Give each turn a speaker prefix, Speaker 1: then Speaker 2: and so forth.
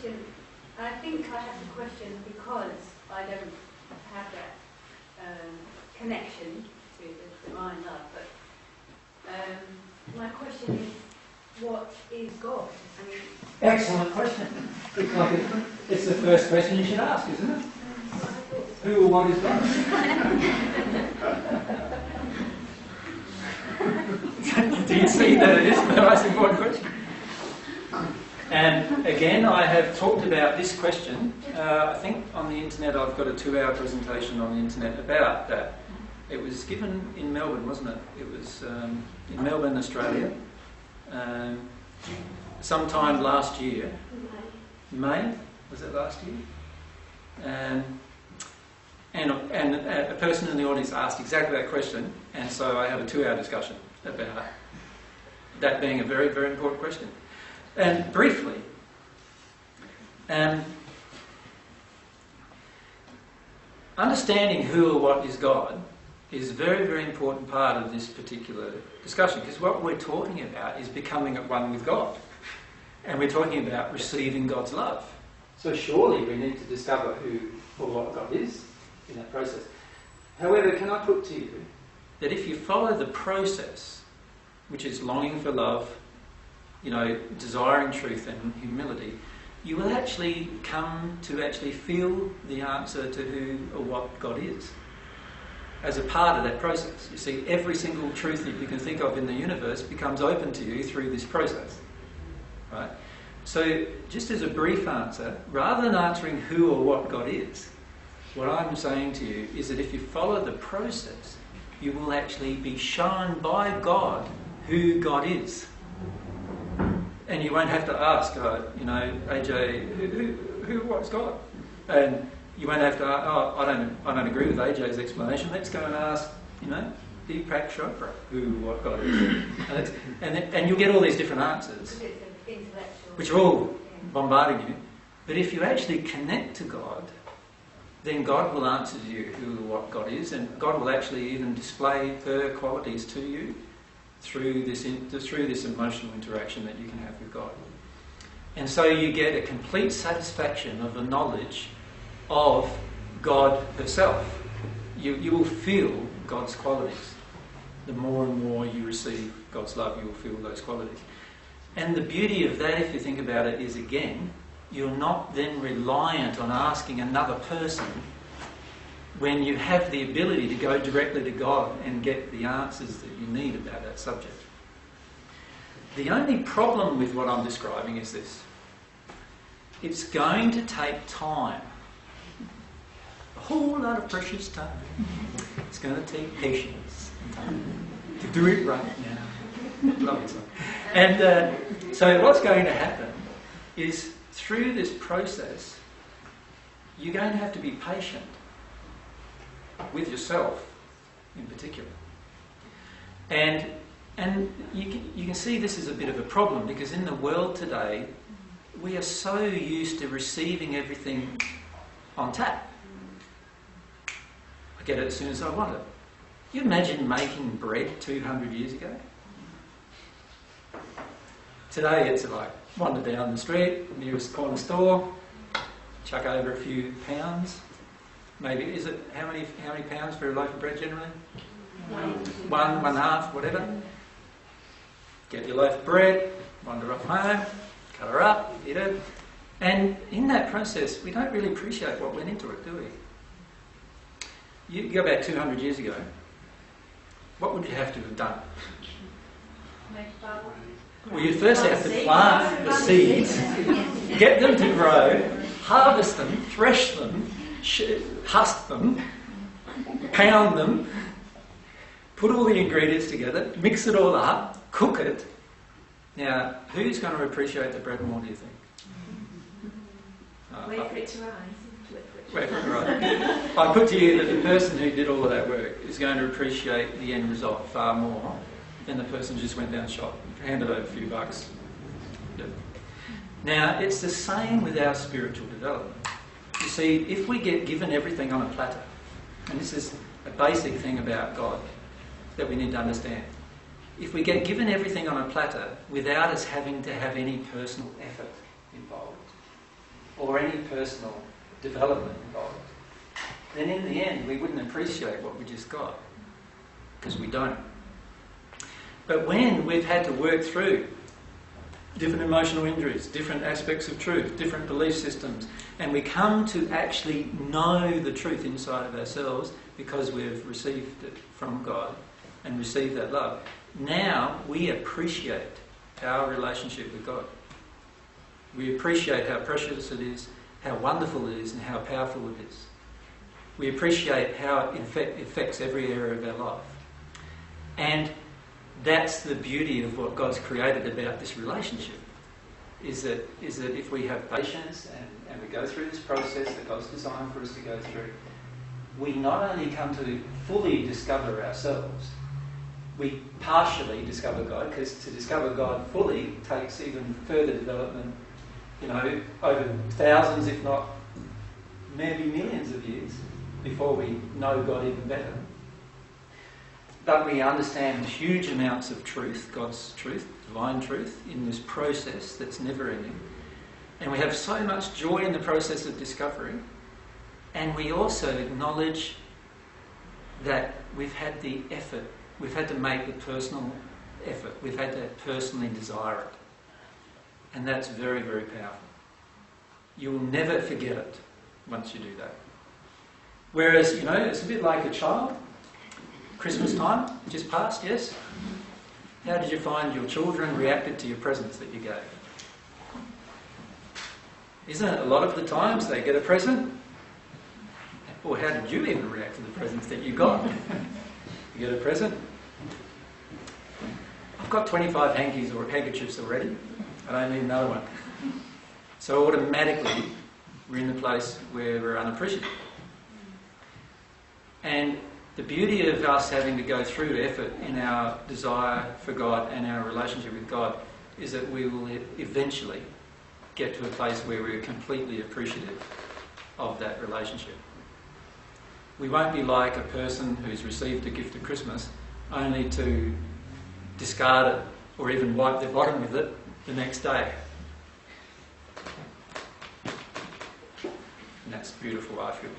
Speaker 1: question. I think I have the question because I don't have that connection to the divine love. But my question is, what is God? I mean,
Speaker 2: excellent question. It's the first question you should ask, isn't it? Who or what is God? Do you see that it is the most important question? And again, I have talked about this question. I think on the internet, I've got a 2-hour presentation on the internet about that. It was given in Melbourne, wasn't it? It was in Melbourne, Australia, sometime last year. May? Was it last year? And a person in the audience asked exactly that question, and so I have a 2-hour discussion about that being a very, very important question. And briefly, understanding who or what is God is a very, very important part of this particular discussion, because what we're talking about is becoming at one with God. And we're talking about receiving God's love. So surely we need to discover who or what God is in that process. However, can I put to you that if you follow the process, which is longing for love, desiring truth and humility, you will actually come to actually feel the answer to who or what God is as a part of that process. You see, every single truth that you can think of in the universe becomes open to you through this process. Right? So, just as a brief answer, rather than answering who or what God is, what I'm saying to you is that if you follow the process, you will actually be shown by God who God is. And you won't have to ask, AJ, what's God? And you won't have to ask, I don't agree with AJ's explanation. Let's go and ask, Deepak Chopra, who, what God is. And you'll get all these different answers, which are all bombarding you. But if you actually connect to God, then God will answer you who or what God is, and God will actually even display her qualities to you through this emotional interaction that you can have with God. And so you get a complete satisfaction of the knowledge of God herself. You will feel God's qualities. The more and more you receive God's love, you will feel those qualities. And the beauty of that, if you think about it, is again, you're not then reliant on asking another person when you have the ability to go directly to God and get the answers that you need about that subject. The only problem with what I'm describing is this. It's going to take time. A whole lot of precious time. It's going to take patience and time to do it right now. Love it, son. And so what's going to happen is through this process, you're going to have to be patient with yourself in particular. And you can see this is a bit of a problem, because in the world today, we are so used to receiving everything on tap. I get it as soon as I want it. You imagine making bread 200 years ago? Today it's like wander down the street, nearest corner store, chuck over a few pounds. Maybe, is it, how many pounds for a loaf of bread generally? One and a half, whatever. Get your loaf of bread, wander off home, cut her up, eat it. And in that process, we don't really appreciate what went into it, do we? You go back 200 years ago, what would you have to have done? Well, you first have to plant the seeds, get them to grow, harvest them, thresh them, husk them, pound them, put all the ingredients together, mix it all up, cook it. Now, who's going to appreciate the bread more, do you think?
Speaker 1: Wait for it to rise.
Speaker 2: Wait for it to rise. I put to you that the person who did all of that work is going to appreciate the end result far more than the person who just went down the shop, handed over a few bucks. Yep. Now, it's the same with our spiritual development. You see, if we get given everything on a platter, and this is a basic thing about God that we need to understand, if we get given everything on a platter without us having to have any personal effort involved, or any personal development involved, then in the end we wouldn't appreciate what we just got, because we don't. But when we've had to work through different emotional injuries, different aspects of truth, different belief systems, and we come to actually know the truth inside of ourselves because we've received it from God and received that love, now we appreciate our relationship with God. We appreciate how precious it is, how wonderful it is, and how powerful it is. We appreciate how it affects every area of our life. And that's the beauty of what God's created about this relationship, is that if we have patience and we go through this process that God's designed for us to go through, we not only come to fully discover ourselves, we partially discover God, because to discover God fully takes even further development, over thousands, if not maybe millions of years before we know God even better. But we understand huge amounts of truth, God's truth, divine truth, in this process that's never ending. And we have so much joy in the process of discovery. And we also acknowledge that we've had the effort, we've had to make the personal effort, we've had to personally desire it. And that's very, very powerful. You will never forget it once you do that. Whereas, it's a bit like a child. Christmas time, just passed, yes? How did you find your children reacted to your presents that you gave? Isn't it a lot of the times they get a present? Or how did you even react to the presents that you got? You get a present? I've got 25 hankies or handkerchiefs already. I don't need another one. So automatically we're in the place where we're unappreciative. And the beauty of us having to go through effort in our desire for God and our relationship with God is that we will eventually get to a place where we're completely appreciative of that relationship. We won't be like a person who's received a gift at Christmas only to discard it or even wipe their bottom with it the next day. And that's beautiful, I feel.